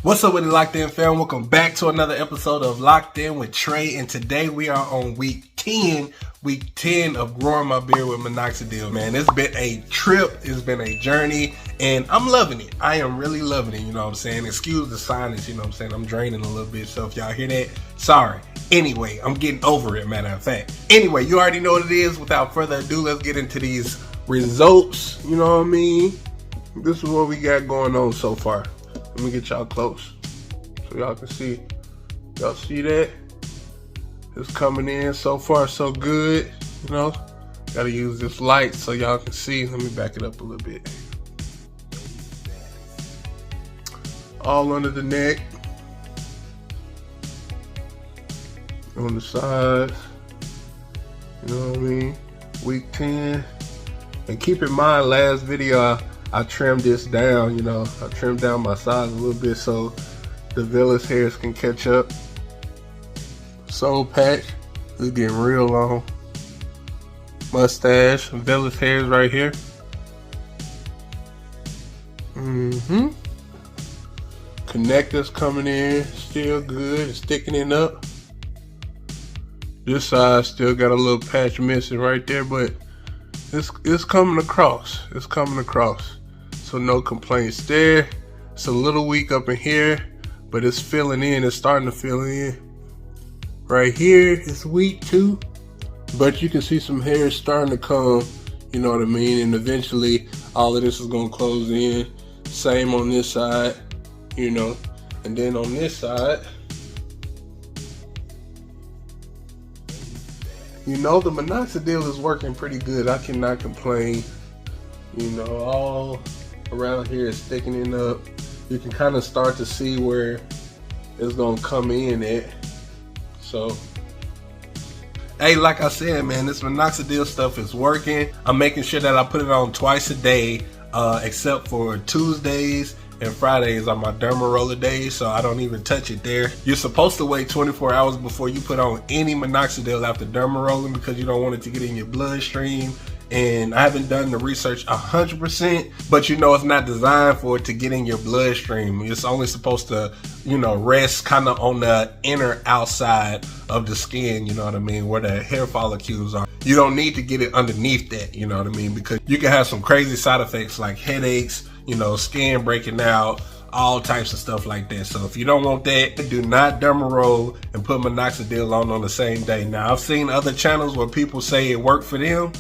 What's up with the Locked In fam? Welcome back to another episode of Locked In with Trey, and today we are on week 10 of growing my beard with Minoxidil. Man, it's been a trip, it's been a journey, and I'm loving it. I am really loving it, you know what I'm saying? Excuse the sinus, you know what I'm saying? I'm draining a little bit, so if y'all hear that, sorry. Anyway, I'm getting over it, matter of fact. Anyway, you already know what it is. Without further ado, let's get into these results, you know what I mean? This is what we got going on so far. Let me get y'all close so y'all can see. Y'all see that? It's coming in so far so good, you know. Gotta use this light so y'all can see. Let me back it up a little bit. All under the neck. On the sides. You know what I mean? Week 10. And keep in mind, last video I trimmed this down, you know. I trimmed down my sides a little bit so the vellus hairs can catch up. Soul patch is getting real long. Mustache, vellus hairs right here. Connectors coming in, still good, it's thickening up. This side still got a little patch missing right there, but it's coming across. It's coming across. So no complaints there. It's a little weak up in here, but it's filling in. It's starting to fill in. Right here, it's weak too, but you can see some hairs starting to come, you know what I mean? And eventually, all of this is gonna close in. Same on this side, you know. And then on this side, you know, the Minoxidil is working pretty good. I cannot complain. You know, all around here is thickening up. You can kind of start to see where it's gonna come in at. So, hey, like I said, man, this Minoxidil stuff is working. I'm making sure that I put it on twice a day, except for Tuesdays and Fridays are my derma roller days, so I don't even touch it there. You're supposed to wait 24 hours before you put on any Minoxidil after derma rolling because you don't want it to get in your bloodstream. And I haven't done the research 100%, but you know, it's not designed for it to get in your bloodstream. It's only supposed to, you know, rest kind of on the inner outside of the skin, you know what I mean, where the hair follicles are. You don't need to get it underneath that, you know what I mean, because you can have some crazy side effects like headaches, you know, skin breaking out, all types of stuff like that. So if you don't want that, do not derma roll and put Minoxidil on the same day. Now, I've seen other channels where people say it worked for them.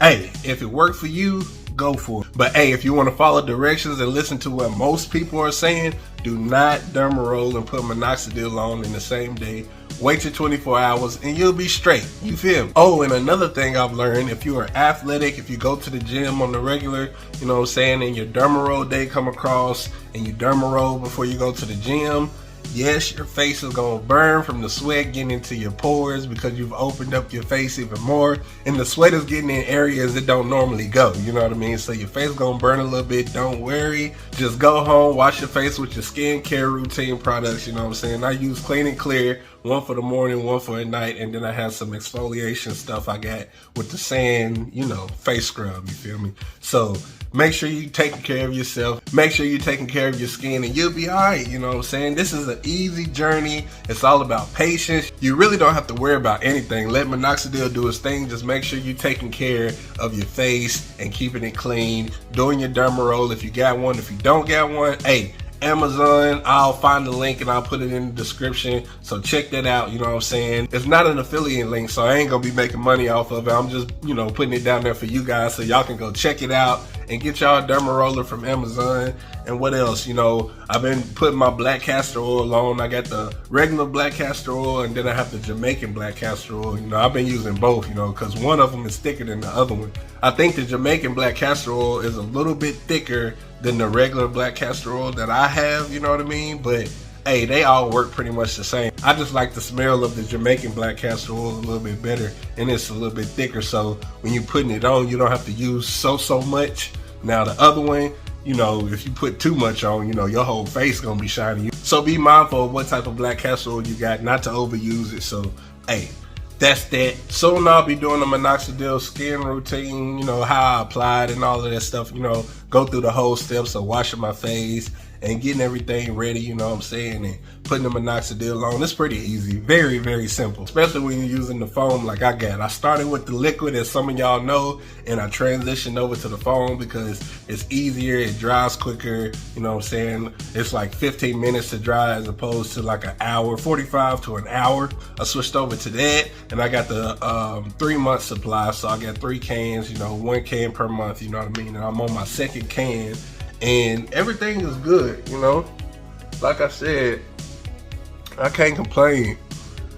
Hey, if it worked for you, go for it. But hey, if you want to follow directions and listen to what most people are saying, do not derma roll and put Minoxidil on in the same day. Wait till 24 hours and you'll be straight. You feel me? Oh, and another thing I've learned, if you are athletic, if you go to the gym on the regular, you know what I'm saying, and your derma roll day come across and you derma roll before you go to the gym, yes, your face is gonna burn from the sweat getting into your pores because you've opened up your face even more, and the sweat is getting in areas it don't normally go, you know what I mean? So your face gonna burn a little bit. Don't worry, just go home, wash your face with your skincare routine products, you know what I'm saying? I use Clean and Clear, one for the morning, one for at night, and then I have some exfoliation stuff I got with the sand, you know, face scrub, you feel me? So make sure you're taking care of yourself. Make sure you're taking care of your skin and you'll be all right, you know what I'm saying? This is an easy journey. It's all about patience. You really don't have to worry about anything. Let Minoxidil do its thing. Just make sure you're taking care of your face and keeping it clean. Doing your derma roll if you got one. If you don't got one, hey, Amazon, I'll find the link and I'll put it in the description, so check that out, you know what I'm saying? It's not an affiliate link, so I ain't gonna be making money off of it. I'm just, you know, putting it down there for you guys so y'all can go check it out and get y'all a derma roller from Amazon. And what else, you know, I've been putting my black castor oil on. I got the regular black castor oil and then I have the Jamaican black castor oil. You know, I've been using both, you know, because one of them is thicker than the other one. I think the Jamaican black castor oil is a little bit thicker than the regular black castor oil that I have, you know what I mean? But hey, they all work pretty much the same. I just like the smell of the Jamaican black castor oil a little bit better, and it's a little bit thicker, so when you're putting it on, you don't have to use so much. Now the other one, you know, if you put too much on, you know, your whole face gonna be shiny. So be mindful of what type of black castor oil you got, not to overuse it. So hey, that's that. Soon I'll be doing a Minoxidil skin routine, you know, how I apply it and all of that stuff, you know, go through the whole steps of washing my face and getting everything ready, you know what I'm saying, and putting the minoxidil on. It's pretty easy, very, very simple, especially when you're using the foam like I got. I started with the liquid, as some of y'all know, and I transitioned over to the foam because it's easier, it dries quicker, you know what I'm saying. It's like 15 minutes to dry as opposed to like an hour, 45 to an hour. I switched over to that, and I got the 3-month supply, so I got 3 cans, you know, 1 can per month, you know what I mean, and I'm on my 2nd can, and everything is good, you know. Like I said, I can't complain.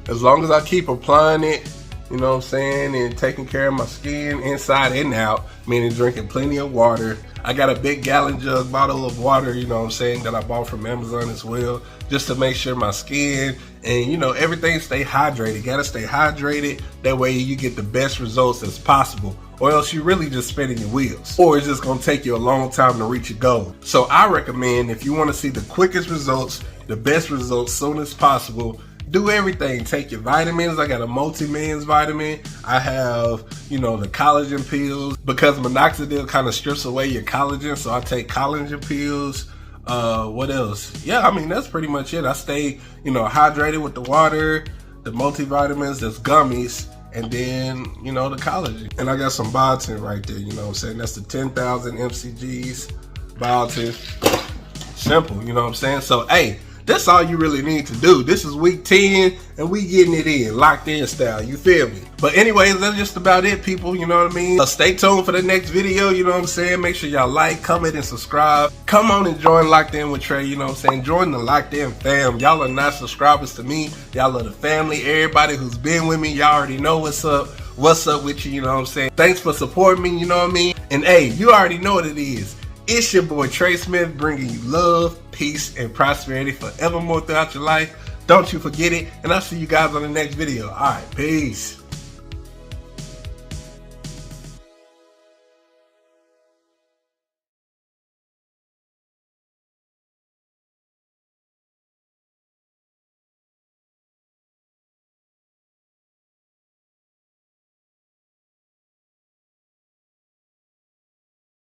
As long as I keep applying it, you know what I'm saying, and taking care of my skin inside and out, meaning drinking plenty of water. I got a big gallon jug bottle of water, you know what I'm saying, that I bought from Amazon as well, just to make sure my skin and, you know, everything stay hydrated. Gotta stay hydrated, that way you get the best results as possible, or else you're really just spinning your wheels, or it's just gonna take you a long time to reach your goal. So I recommend, if you wanna see the quickest results, the best results soon as possible, do everything. Take your vitamins. I got a multi-mins vitamin. I have, you know, the collagen pills, because minoxidil kind of strips away your collagen, so I take collagen pills. What else? Yeah, I mean, that's pretty much it. I stay, you know, hydrated with the water, the multivitamins, there's gummies, and then, you know, the collagen. And I got some biotin right there, you know what I'm saying? That's the 10,000 mcgs biotin. Simple, you know what I'm saying? So, hey, that's all you really need to do. This is week 10, and we getting it in, locked in style, you feel me? But anyways, that's just about it, people, you know what I mean? Stay tuned for the next video, you know what I'm saying? Make sure y'all like, comment, and subscribe. Come on and join Locked In with Trey, you know what I'm saying? Join the Locked In fam. Y'all are not subscribers to me. Y'all are the family. Everybody who's been with me, y'all already know what's up. What's up with you, you know what I'm saying? Thanks for supporting me, you know what I mean? And hey, you already know what it is. It's your boy Trey Smith, bringing you love, peace, and prosperity forevermore throughout your life. Don't you forget it, and I'll see you guys on the next video. All right, peace.